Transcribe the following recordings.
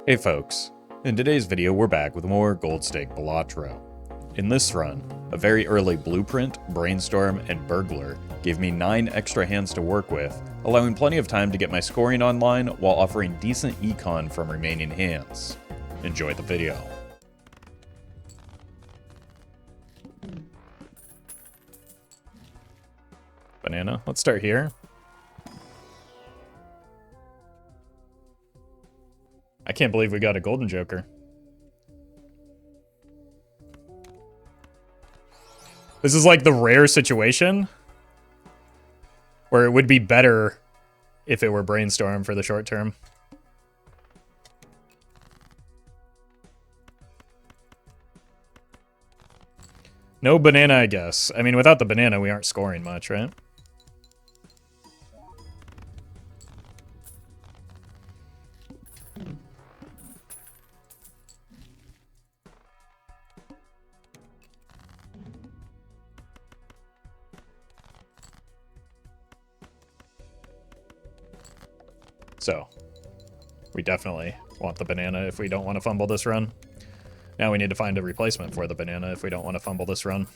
Hey folks, in today's video we're back with more Gold Stake Balatro. In this run, a very early blueprint, Brainstorm, and Burglar gave me 9 extra hands to work with, allowing plenty of time to get my scoring online while offering decent econ from remaining hands. Enjoy the video. Banana, let's start here. I can't believe we got a golden joker. This is like the rare situation where it would be better if it were Brainstorm for the short term. No banana, I guess. I mean, without the banana, we aren't scoring much, right? So, we definitely want the banana if we don't want to fumble this run. Now we need to find a replacement for the banana if we don't want to fumble this run.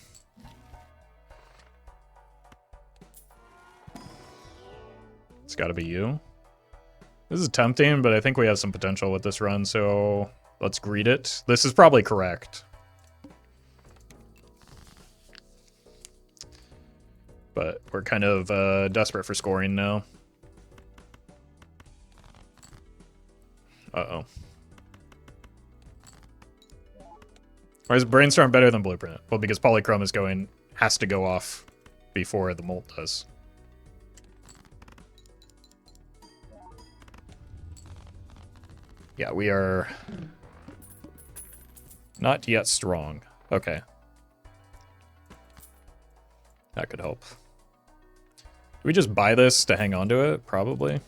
It's got to be you. This is tempting, but I think we have some potential with this run, so let's greet it. This is probably correct. But we're kind of desperate for scoring now. Uh-oh. Why is Brainstorm better than Blueprint? Well, because Polychrome has to go off before the Molt does. Yeah, we are not yet strong. Okay. That could help. Do we just buy this to hang on to it? Probably.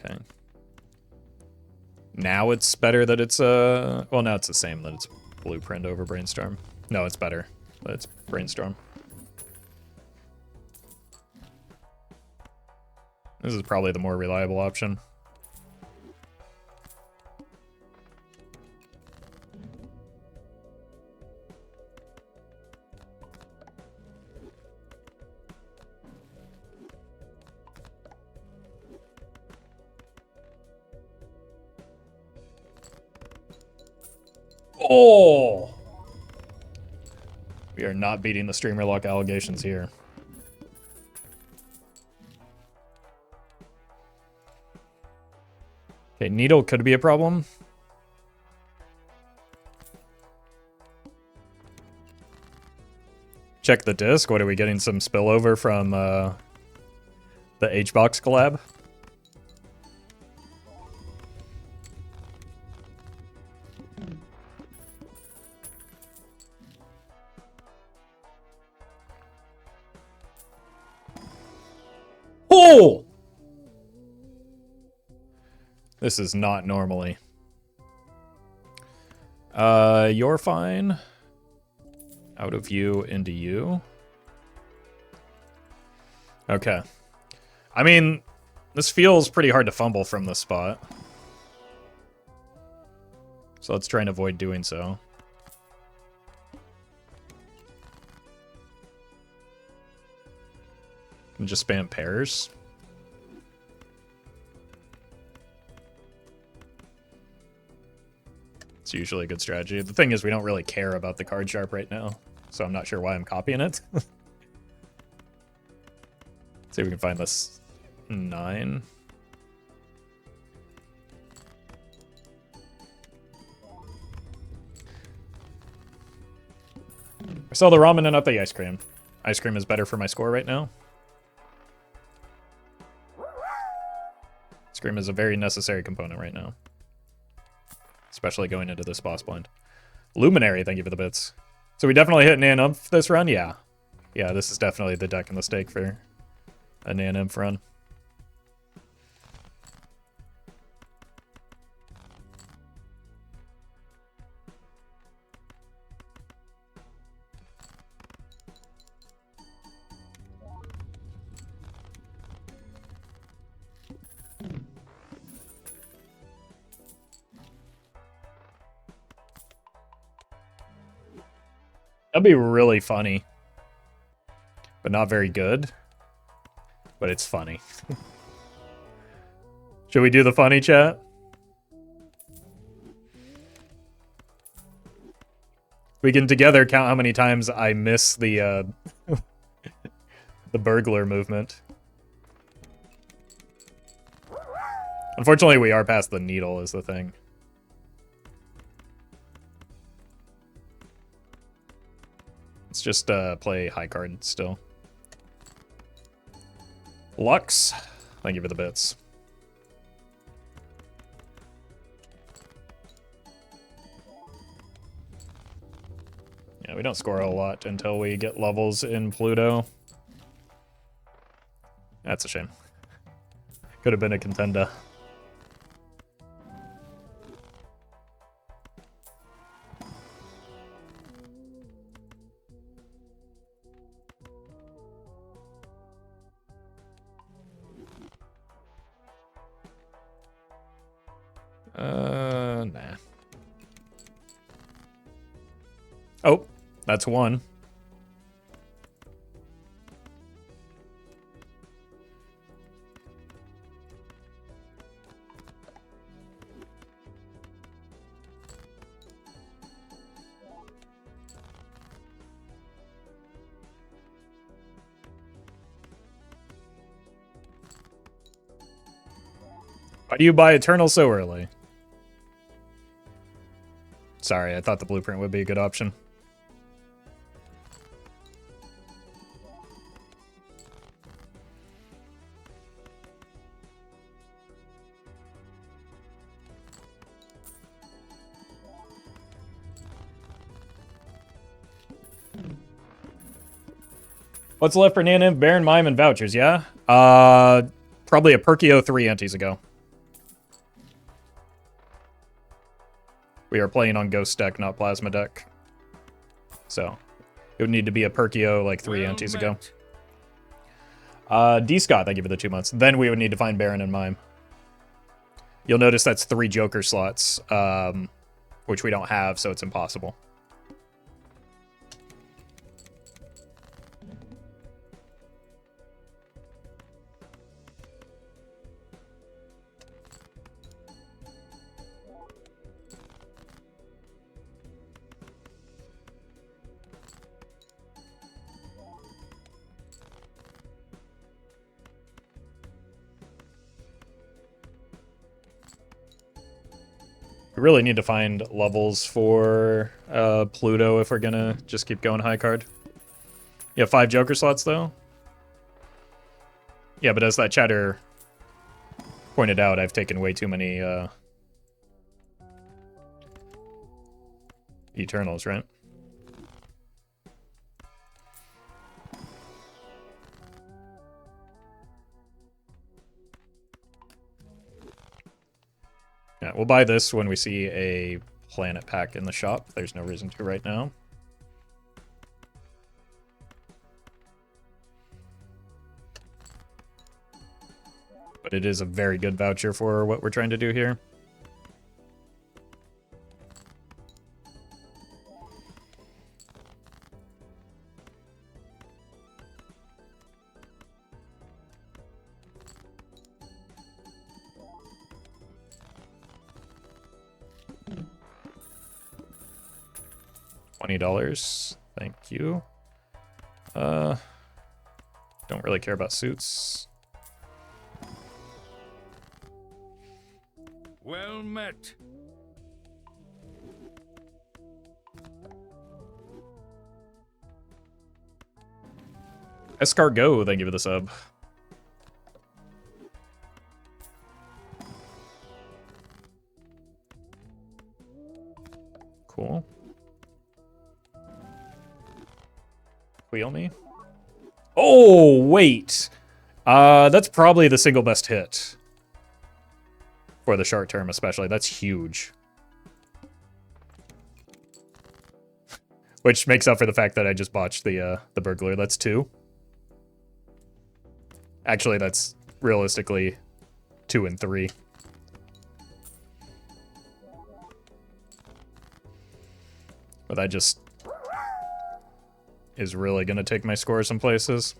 Okay. Now it's better that it's well, now it's the same, that it's Blueprint over Brainstorm. No, it's better that it's Brainstorm. This is probably the more reliable option. Oh! We are not beating the streamer luck allegations here. Okay, needle could be a problem. Check the disc. What are we getting? Some spillover from the H-Box collab? Oh! This is not normally. You're fine. Out of you into you. Okay. I mean, this feels pretty hard to fumble from this spot. So let's try and avoid doing so. And just spam pairs. It's usually a good strategy. The thing is, we don't really care about the card sharp right now, so I'm not sure why I'm copying it. See if we can find this 9. I saw the ramen and not the ice cream. Ice cream is better for my score right now. Ice cream is a very necessary component right now. Especially going into this boss blind. Luminary, thank you for the bits. So we definitely hit Nan Umph this run? Yeah. Yeah, this is definitely the deck in the stake for a Nan Umph run. That'd be really funny. But not very good. But it's funny. Should we do the funny chat? We can together count how many times I miss the the burglar movement. Unfortunately, we are past the needle is the thing. Let's just play high card still. Lux, thank you for the bits. Yeah, we don't score a lot until we get levels in Pluto. That's a shame. Could have been a contender. Nah. Oh, that's one. Why do you buy Eternal so early? Sorry, I thought the blueprint would be a good option. What's left for Naniv? Baron, Mime, and Vouchers, yeah? Probably a Perkio 3 antes ago. We are playing on Ghost deck, not Plasma deck. So, it would need to be a Perkio like 3 antes ago. D. Scott, thank you for the 2 months. Then we would need to find Baron and Mime. You'll notice that's 3 Joker slots, which we don't have, so it's impossible. We really need to find levels for Pluto if we're gonna just keep going high card. You have 5 Joker slots, though? Yeah, but as that chatter pointed out, I've taken way too many Eternals, right? Yeah, we'll buy this when we see a planet pack in the shop. There's no reason to right now. But it is a very good voucher for what we're trying to do here. $20. Thank you. Don't really care about suits. Well met. Escargot, thank you for the sub. Cool. Wheel me. Oh, wait. That's probably the single best hit. For the short term, especially. That's huge. Which makes up for the fact that I just botched the burglar. That's 2. Actually, that's realistically 2 and 3. But I just is really going to take my score some places.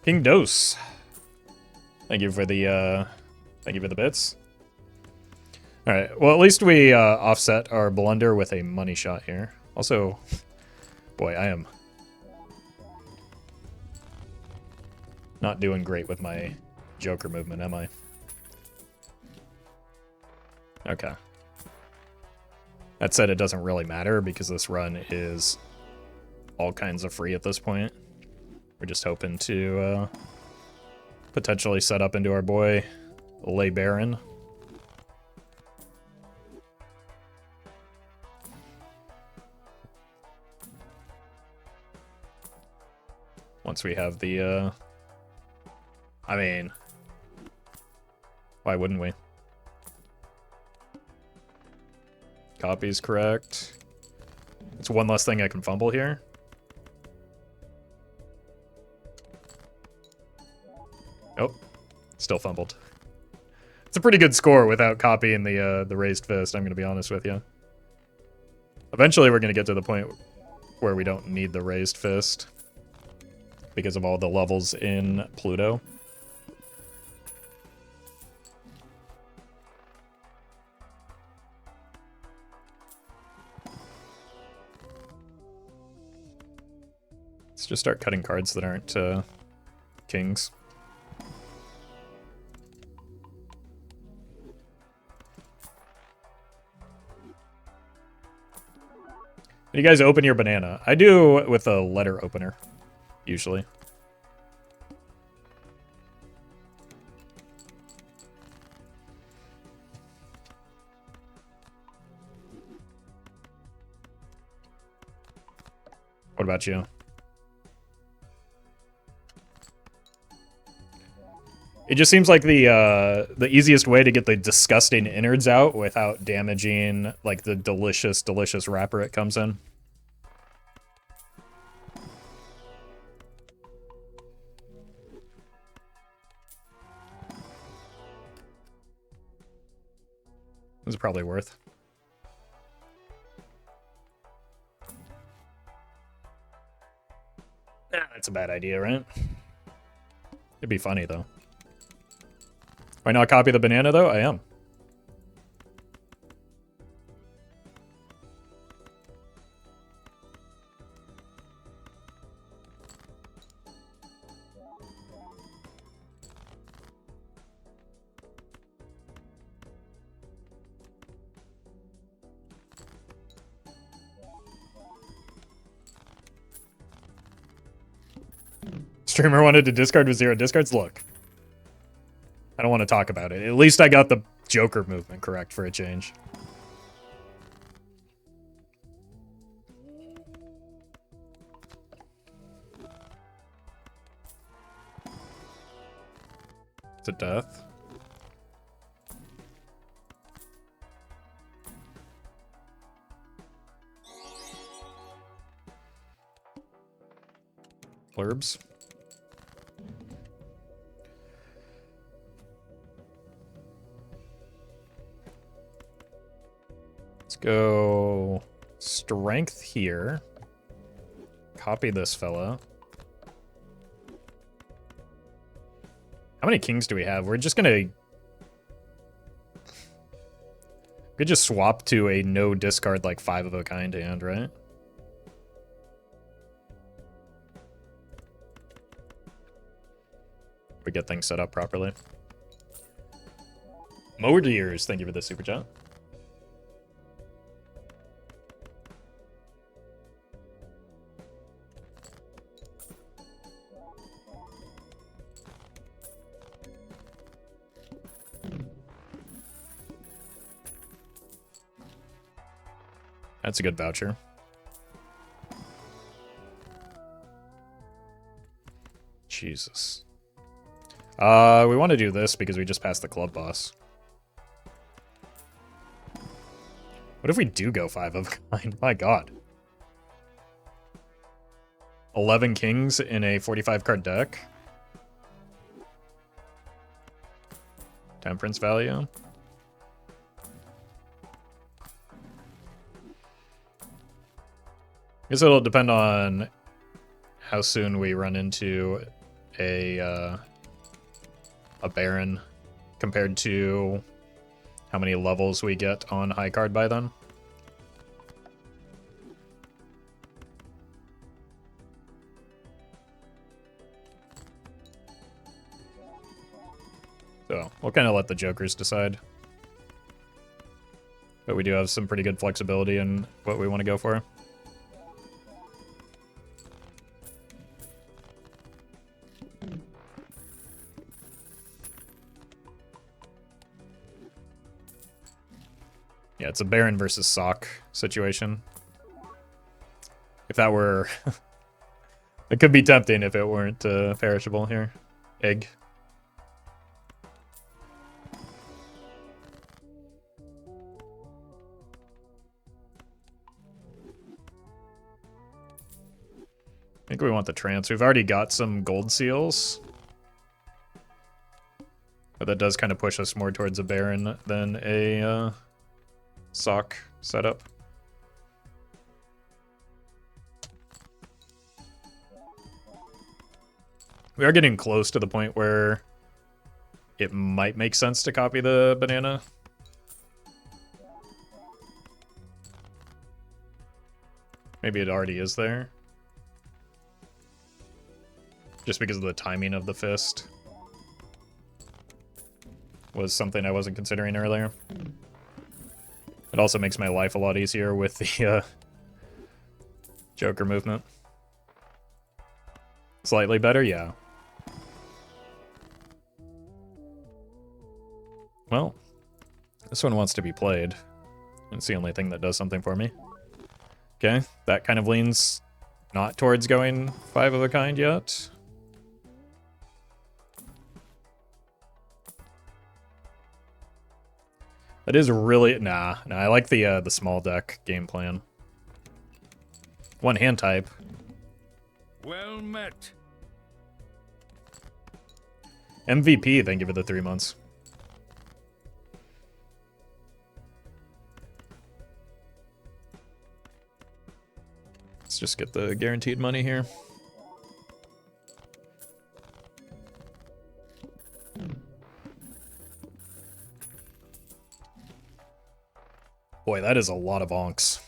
King Dose. Thank you for the bits. All right. Well, at least we offset our blunder with a money shot here. Also, boy, I am not doing great with my Joker movement, am I? Okay. That said, it doesn't really matter because this run is all kinds of free at this point. We're just hoping to potentially set up into our boy, Lay Baron. Once we have the, I mean, why wouldn't we? Copy's correct. It's one less thing I can fumble here. Oh, still fumbled. It's a pretty good score without copying the raised fist, I'm going to be honest with you. Eventually we're going to get to the point where we don't need the raised fist because of all the levels in Pluto. Let's just start cutting cards that aren't kings. You guys open your banana. I do with a letter opener, usually. What about you? It just seems like the easiest way to get the disgusting innards out without damaging like the delicious, delicious wrapper it comes in. This is probably worth. Nah, that's a bad idea, right? It'd be funny though. Why not copy the banana, though? I am. Streamer wanted to discard with 0 discards? Look. I don't want to talk about it. At least I got the Joker movement correct for a change. It's a death. Blurbs. Let's go strength here. Copy this fella. How many kings do we have? We're just gonna... We could just swap to a no discard like 5 of a kind hand, right? We get things set up properly. Mower Deers, thank you for the super chat. That's a good voucher. Jesus. We want to do this because we just passed the club boss. What if we do go 5 of a kind? My god. 11 kings in a 45 card deck. Temperance value. guess it'll depend on how soon we run into a Baron compared to how many levels we get on high card by then. So we'll kind of let the jokers decide. But we do have some pretty good flexibility in what we want to go for. Yeah, it's a Baron versus Sock situation. If that were... it could be tempting if it weren't perishable here. Egg. I think we want the trance. We've already got some gold seals. But that does kind of push us more towards a Baron than a Sock setup. We are getting close to the point where it might make sense to copy the banana. Maybe it already is there. Just because of the timing of the fist was something I wasn't considering earlier. It also makes my life a lot easier with the Joker movement. Slightly better, yeah. Well, this one wants to be played. It's the only thing that does something for me. Okay, that kind of leans not towards going 5 of a kind yet. That is really... Nah, I like the small deck game plan. One hand type. Well met. MVP, thank you for the 3 months. Let's just get the guaranteed money here. Boy, that is a lot of onks.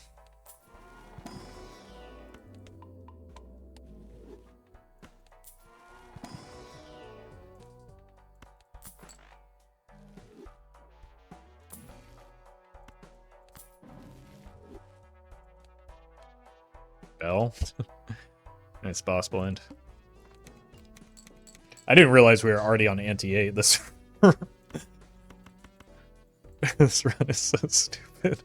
Bell. Nice boss blind. I didn't realize we were already on ante 8. This this run is so stupid.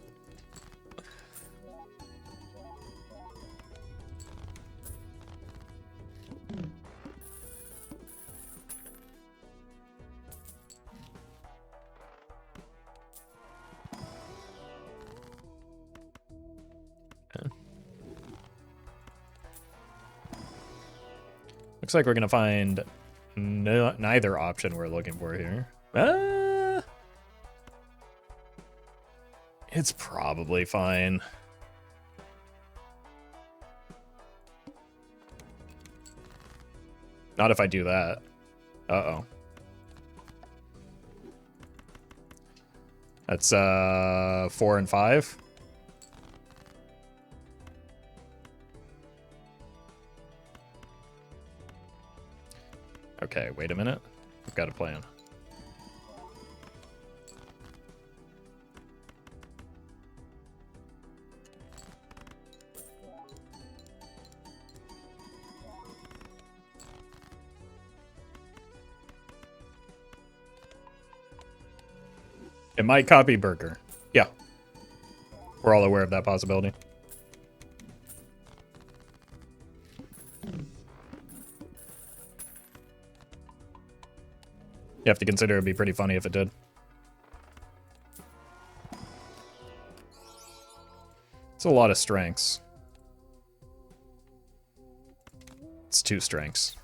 Looks like we're gonna find neither option we're looking for here. It's probably fine. Not if I do that. Uh-oh. That's 4 and 5. Okay, wait a minute. I've got a plan. It might copy Burger. Yeah. We're all aware of that possibility. You have to consider it'd be pretty funny if it did. It's a lot of strengths. It's 2 strengths.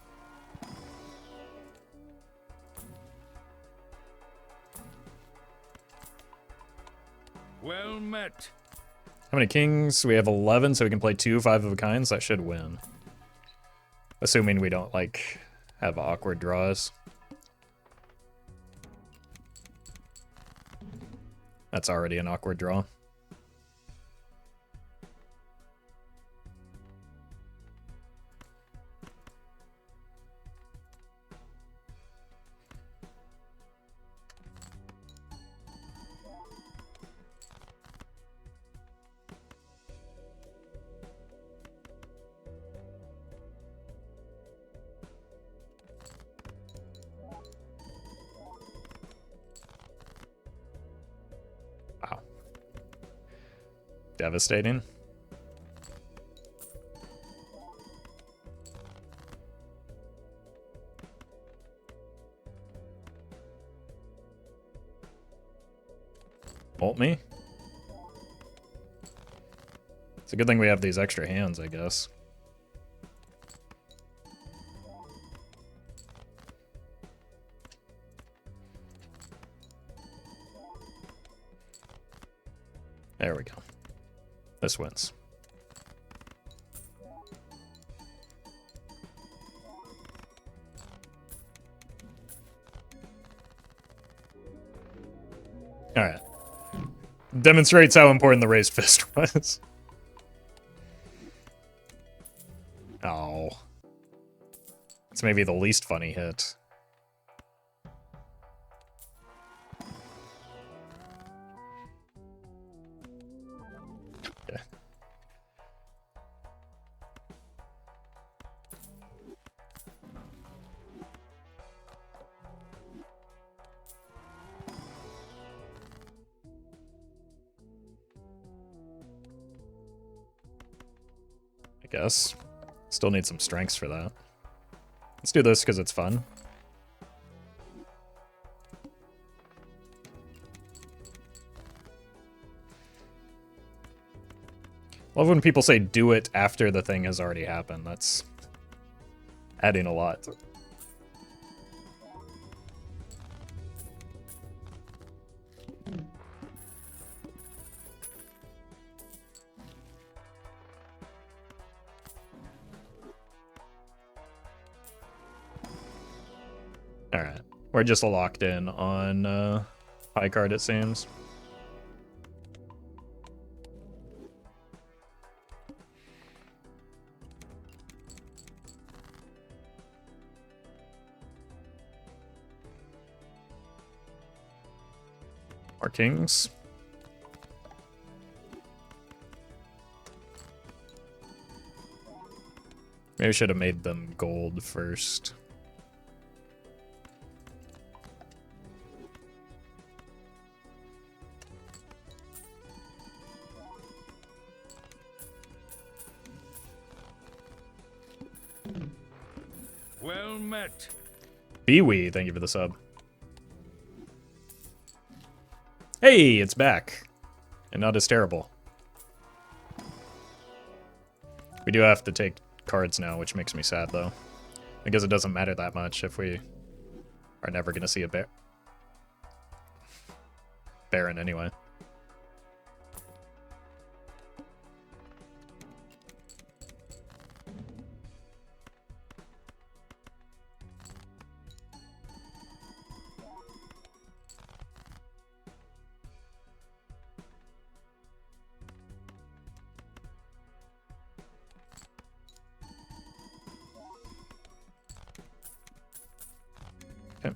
Well met. How many kings? We have 11, so we can play 2 5 of a kinds. That should win. Assuming we don't, like, have awkward draws. That's already an awkward draw. Wow. Devastating. Ult me? It's a good thing we have these extra hands, I guess. There we go. This wins. All right. Demonstrates how important the raised fist was. Oh. It's maybe the least funny hit. Yeah. I guess. Still need some strengths for that. Let's do this because it's fun. Love when people say do it after the thing has already happened. That's adding a lot. Alright. We're just locked in on high card, it seems. More kings. Maybe I should have made them gold first. Well met. Bewee, thank you for the sub. Hey, it's back. And not as terrible. We do have to take cards now, which makes me sad, though. Because it doesn't matter that much if we are never going to see a Baron anyway. Okay.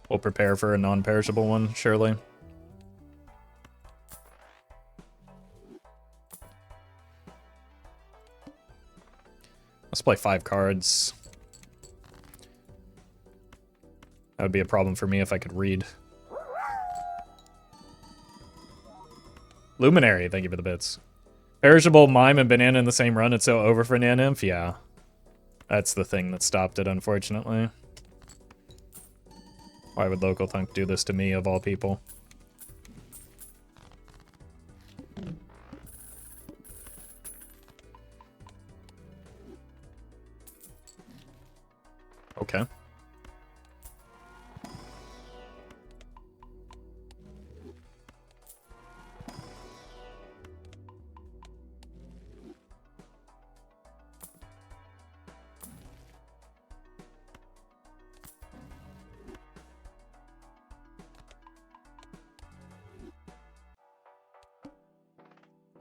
We'll prepare for a non-perishable one, surely. Let's play 5 cards. That would be a problem for me if I could read. Luminary, thank you for the bits. Perishable, Mime, and Banana in the same run. It's so over for Nanymph? Yeah. That's the thing that stopped it, unfortunately. Why would Local Thunk do this to me, of all people?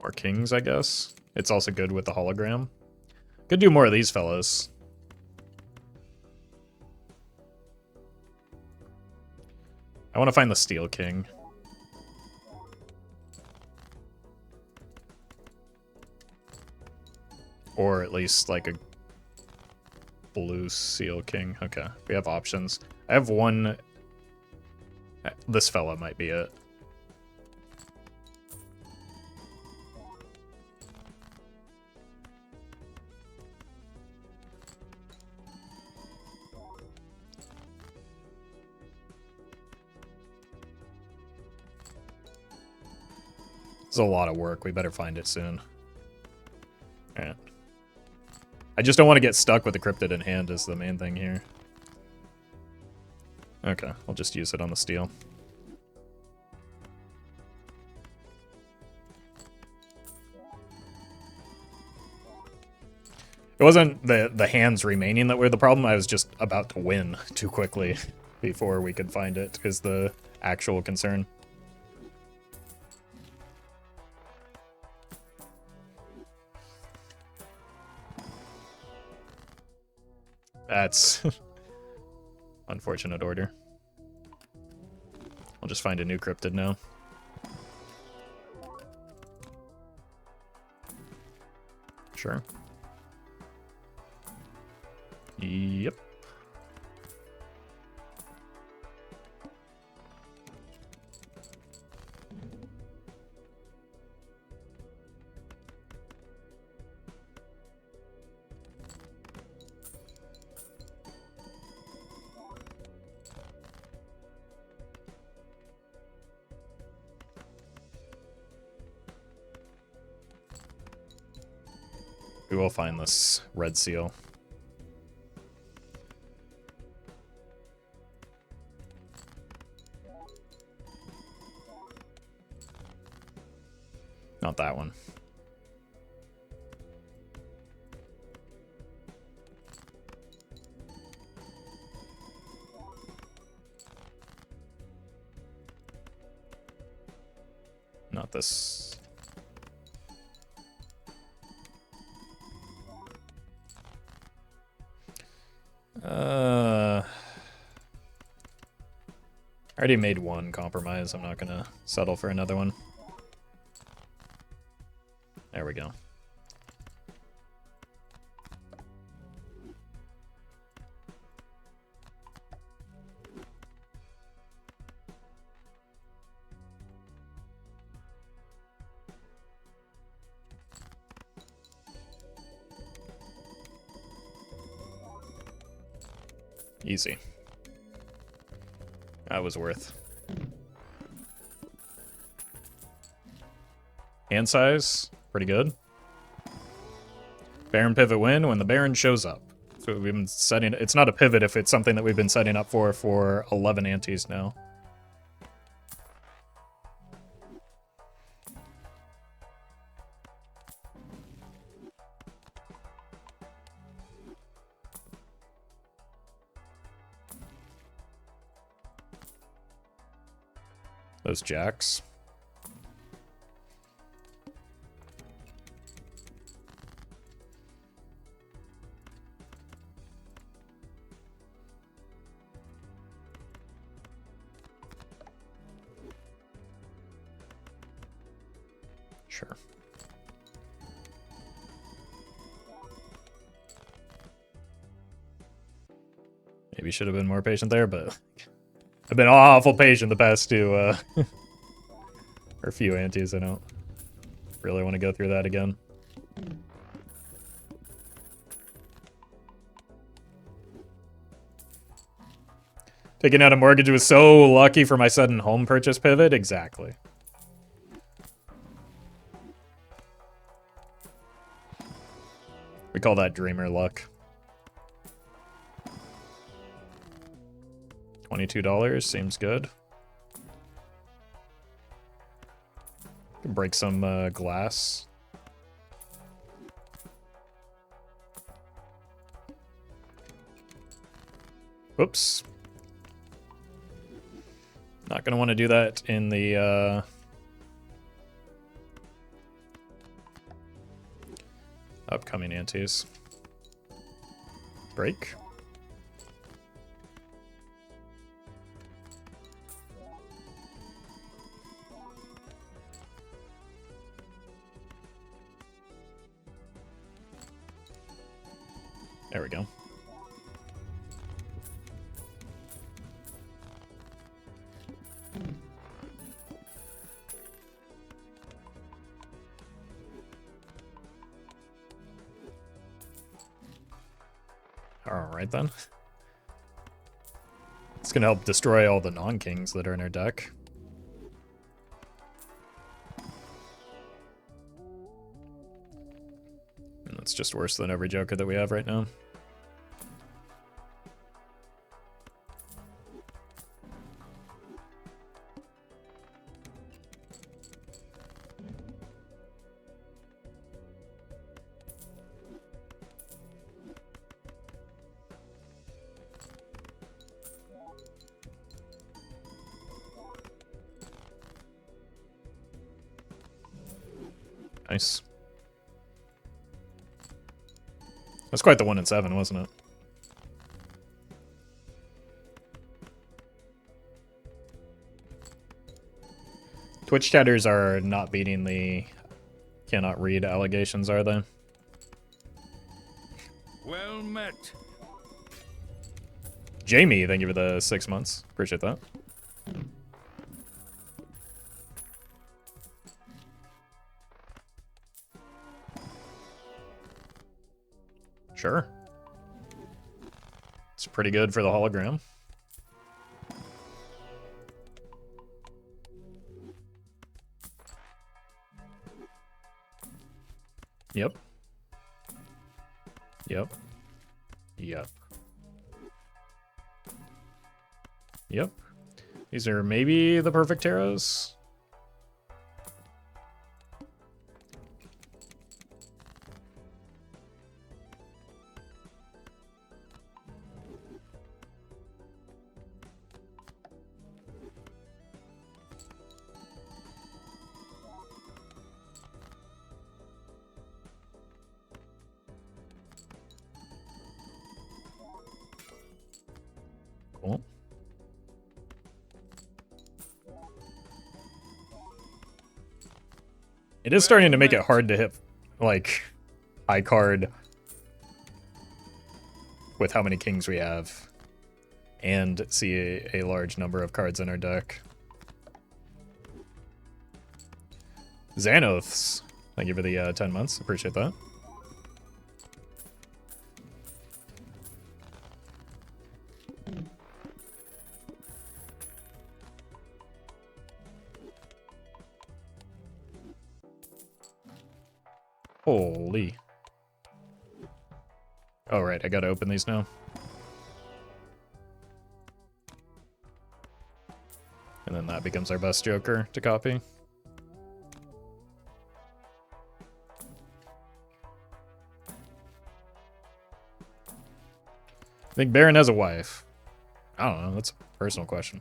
More kings, I guess. It's also good with the hologram. Could do more of these fellas. I want to find the Steel King. Or at least like a blue Seal King. Okay, we have options. I have one. This fella might be it. It's a lot of work. We better find it soon. Alright. I just don't want to get stuck with the cryptid in hand is the main thing here. Okay, I'll just use it on the steel. It wasn't the hands remaining that were the problem. I was just about to win too quickly before we could find it is the actual concern. That's unfortunate order. I'll just find a new cryptid now. Sure. Yep. We will find this red seal. Not that one. Not this. I already made one compromise. I'm not gonna settle for another one. There we go. Easy. That was worth. Hand size, pretty good. Baron pivot win when the Baron shows up. So we've been setting. It's not a pivot if it's something that we've been setting up for 11 antes now. Those jacks. Sure. Maybe should have been more patient there, but I've been awful patient the past two or few antes. I don't really want to go through that again. Taking out a mortgage was so lucky for my sudden home purchase pivot. Exactly. We call that dreamer luck. $22 seems good. Can break some glass. Whoops. Not gonna want to do that in the upcoming antes. Break. There we go. Alright then. It's gonna help destroy all the non-kings that are in our deck. And that's just worse than every Joker that we have right now. Nice. That's quite the 1 in 7, wasn't it? Twitch chatters are not beating the cannot read allegations, are they? Well met. Jamie, thank you for the 6 months. Appreciate that. Sure. It's pretty good for the hologram. Yep. Yep. Yep. Yep. These are maybe the perfect tarots. Cool. It is starting to make it hard to hit, like, high card with how many kings we have and see a large number of cards in our deck. Xanaths, thank you for the 10 months. Appreciate that. Holy. Oh, right, I gotta open these now. And then that becomes our best Joker to copy. I think Baron has a wife. I don't know, that's a personal question.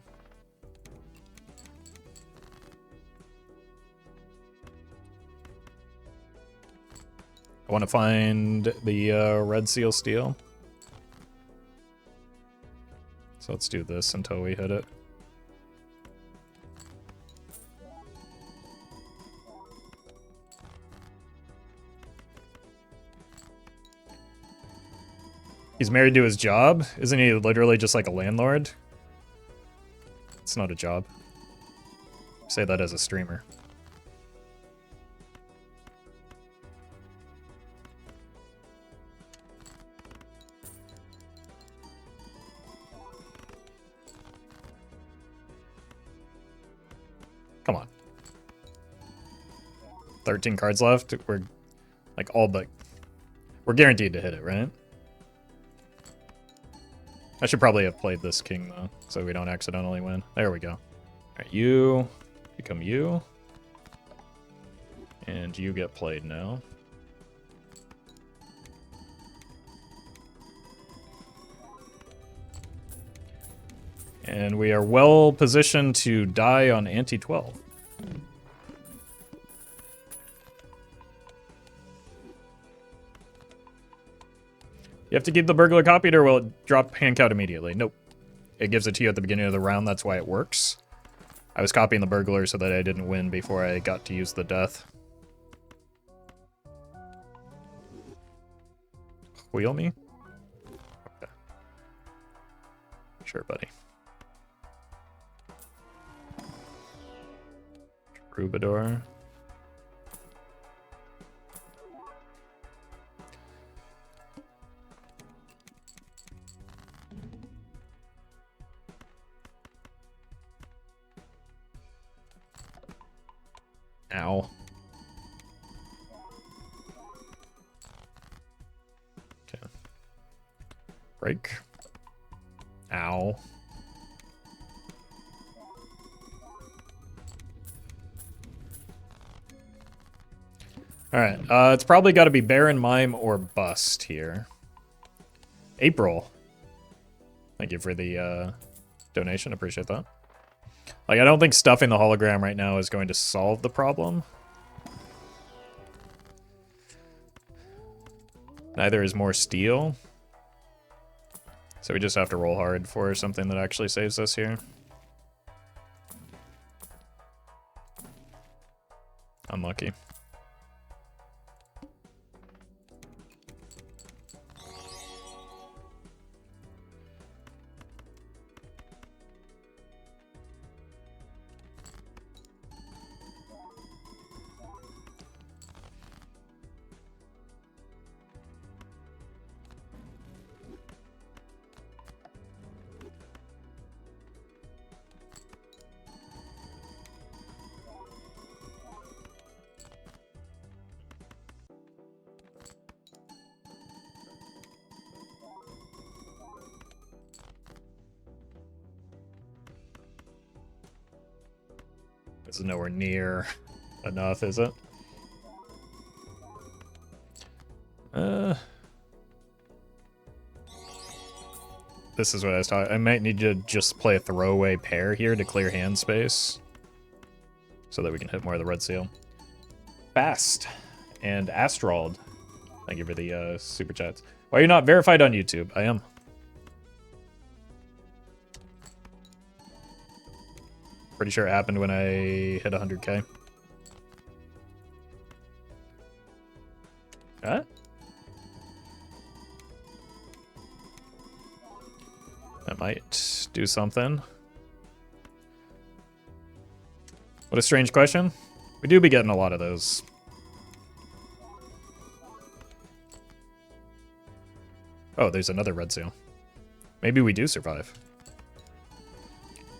I want to find the Red Seal Steel. So let's do this until we hit it. He's married to his job? Isn't he literally just like a landlord? It's not a job. Say that as a streamer. Come on. 13 cards left. We're like all but... We're guaranteed to hit it, right? I should probably have played this king, though, so we don't accidentally win. There we go. Alright, you become you. And you get played now. And we are well positioned to die on ante 12. have to keep the burglar copied or will it drop hand count immediately? Nope. It gives it to you at the beginning of the round, that's why it works. I was copying the burglar so that I didn't win before I got to use the death. Wheel me? Okay. Sure, buddy. Troubadour. Ow. Okay. Break. Ow. Alright, it's probably got to be Baron, Mime, or Bust here. April. Thank you for the donation, appreciate that. Like, I don't think stuffing the hologram right now is going to solve the problem. Neither is more steel. So we just have to roll hard for something that actually saves us here. Unlucky. This is nowhere near enough, is it? This is what I was talking. I might need to just play a throwaway pair here to clear hand space, so that we can hit more of the red seal. Fast and Astrald, thank you for the super chats. Why are you not verified on YouTube? I am. Pretty sure it happened when I hit 100K. Huh? That might do something. What a strange question. We do be getting a lot of those. Oh, there's another red seal. Maybe we do survive.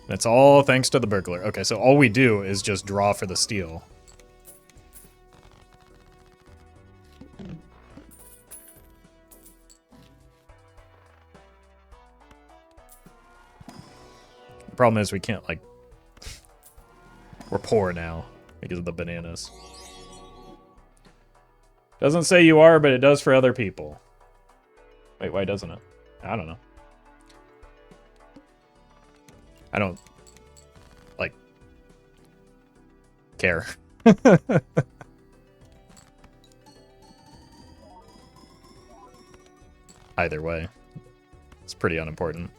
That's all thanks to the burglar. Okay, so all we do is just draw for the steal. The problem is we can't, like... We're poor now because of the bananas. Doesn't say you are, but it does for other people. Wait, why doesn't it? I don't know. I don't, like, care. Either way, it's pretty unimportant.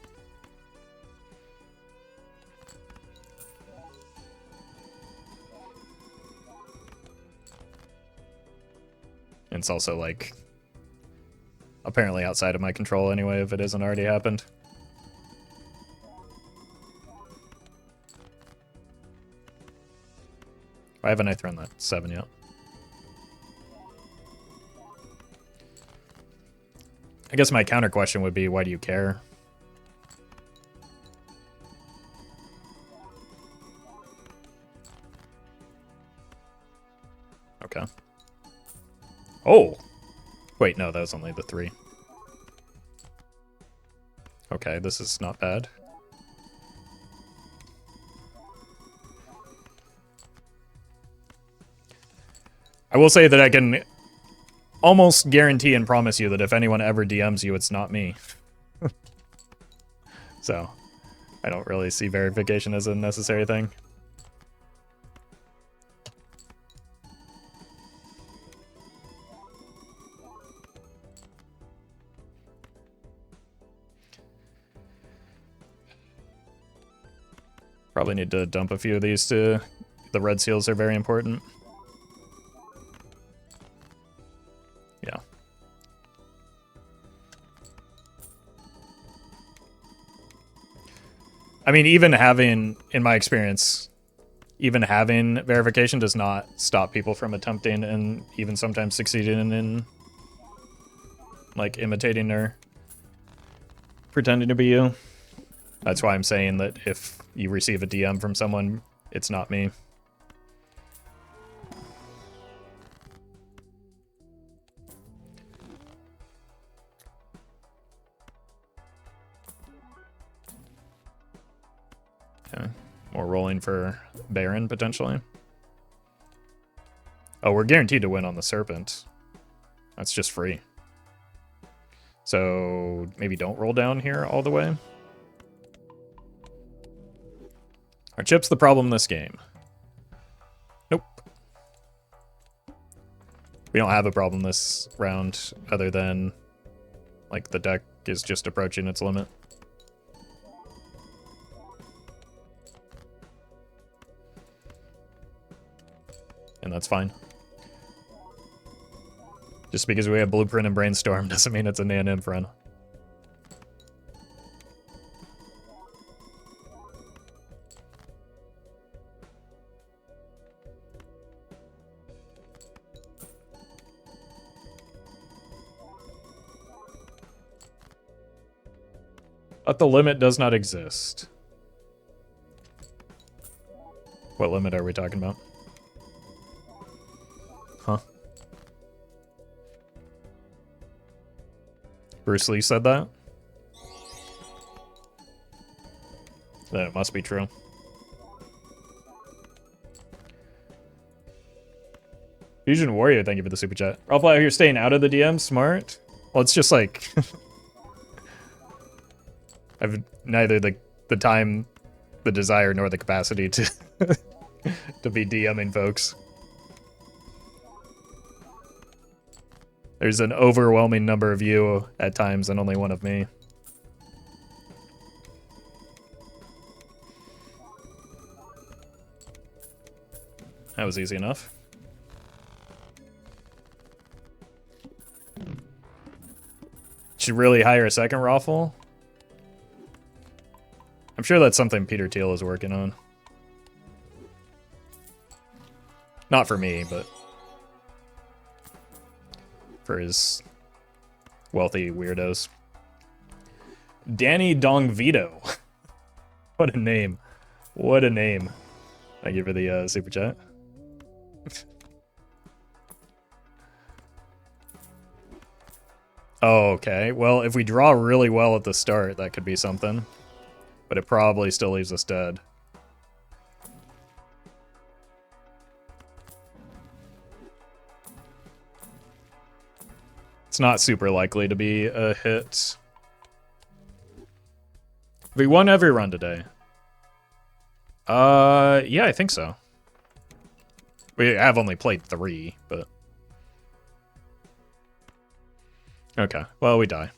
And it's also, like, apparently outside of my control anyway if it hasn't already happened. Why haven't I thrown that 7 yet? I guess my counter question would be, why do you care? Okay. Oh! Wait, no, that was only the 3. Okay, this is not bad. I will say that I can almost guarantee and promise you that if anyone ever DMs you, it's not me. So, I don't really see verification as a necessary thing. Probably need to dump a few of these too. The red seals are very important. Yeah. I mean, even having, in my experience, even having verification does not stop people from attempting and even sometimes succeeding in, like, imitating or pretending to be you. That's why I'm saying that if you receive a DM from someone, it's not me. Okay, more rolling for Baron, potentially. Oh, we're guaranteed to win on the Serpent. That's just free. So maybe don't roll down here all the way. Are chips the problem this game? Nope. We don't have a problem this round other than, like, the deck is just approaching its limit. And that's fine. Just because we have Blueprint and Brainstorm doesn't mean it's a nan friend. But the limit does not exist. What limit are we talking about? Huh? Bruce Lee said that? Then it must be true. Fusion Warrior, thank you for the super chat. Roffle out here staying out of the DM, smart. Well, it's just like... I've neither the time, the desire, nor the capacity to to be DMing folks. There's an overwhelming number of you at times and only one of me. That was easy enough. Should really hire a second Roffle? I'm sure that's something Peter Thiel is working on. Not for me, but for his wealthy weirdos. Danny Dongvito. What a name. What a name. Thank you for the super chat. Oh, okay. Well, if we draw really well at the start, that could be something. But it probably still leaves us dead. It's not super likely to be a hit. We won every run today. Yeah, I think so. We have only played 3, but... Okay, well, we die.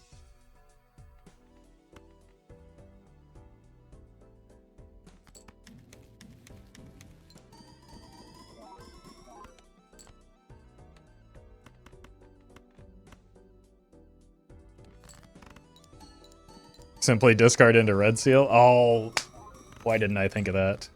Simply discard into red seal? Oh, why didn't I think of that?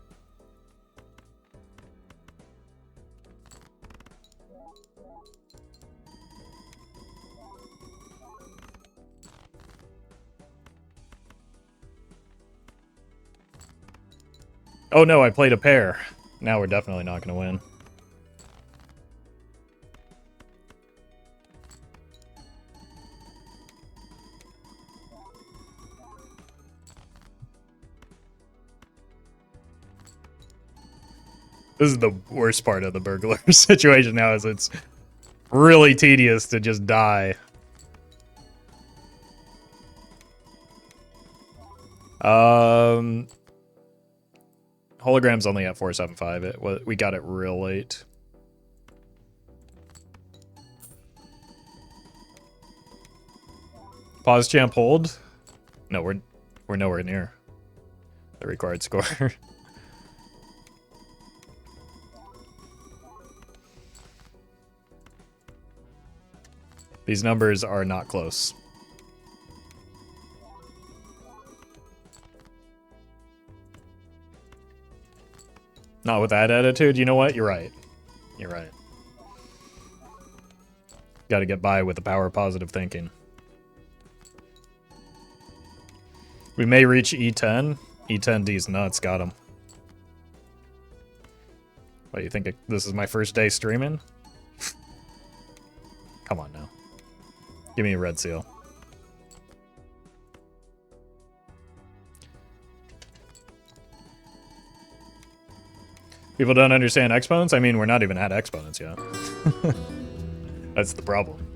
Oh no, I played a pair. Now we're definitely not going to win. This is the worst part of the burglar situation now, is it's really tedious to just die. Hologram's only at 475. We got it real late. Pause champ hold. No, we're nowhere near the required score. These numbers are not close. Not with that attitude. You know what? You're right. You're right. Got to get by with the power of positive thinking. We may reach E10. E10D's nuts. Got him. What, you think this is my first day streaming? Come on now. Give me a red seal. People don't understand exponents? I mean, we're not even at exponents yet. That's the problem.